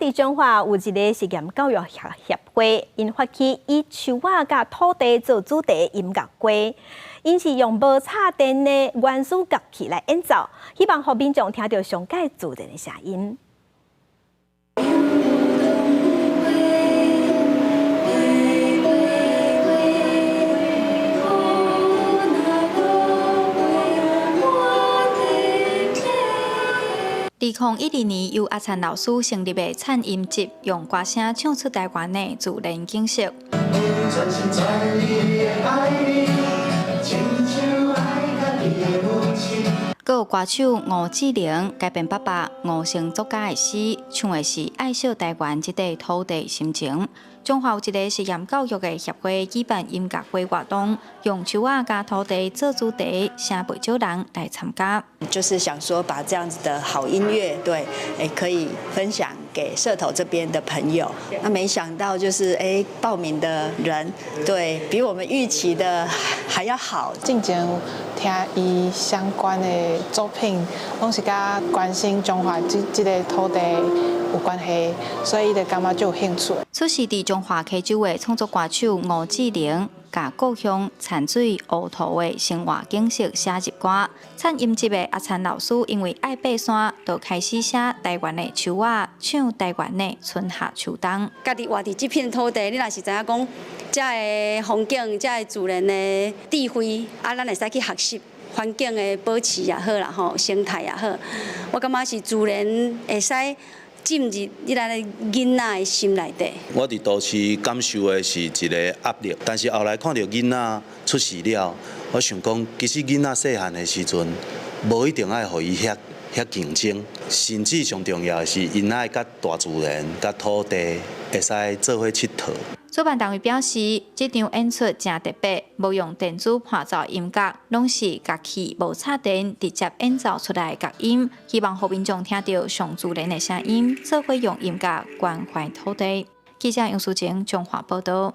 地中华有一个实验教育协会，因发起以树仔甲土地做主题音乐会，因是用无插电的原始乐器来演奏，希望互民众听到上界自然的声音。 2012年，由阿灿老师成立的灿音节，用歌声唱出台湾的自然景色。还有歌手吴志玲改编爸爸吴姓作家的诗，唱的是爱惜台湾这块土地心情。中华有一个实验教育的协会举办音乐会活动，用树仔加土地做主题，请不少人来参加。就是想说把这样子的好音乐，对，可以分享给社头这边的朋友。那没想到就是报名的人，对比我们预期的还要好。进前听伊相关的作品，拢是甲关心中华这个土地有关系，所以就感觉就有兴趣。出世伫中华溪州的创作歌手吴志玲，甲故乡产水乌土的生活景色写入歌。灿音节的阿灿老师因为爱爬山，就开始写台湾的树仔，唱台湾的春夏秋冬。家己活伫这片土地，你若是知影讲，这个风景、这个自然的智慧，咱会使去学习。 环境的保持也好啦，吼，生态也好，我感觉是自然会使进入咱的囡仔的心内底。我伫都市感受的是一个压力，但是后来看到囡仔出世了，我想讲，其实囡仔细汉的时阵，无一定爱互伊遐竞争，甚至上重要的是，因爱甲大自然、甲土地会使做伙佚佗。 主办单位表示，这场演出真特别，无用电子伴奏音乐，拢是乐器无插电直接演奏出来的乐音，希望互民众听到上自然的声音，做伙用音乐关怀土地。记者杨淑晴，中华报道。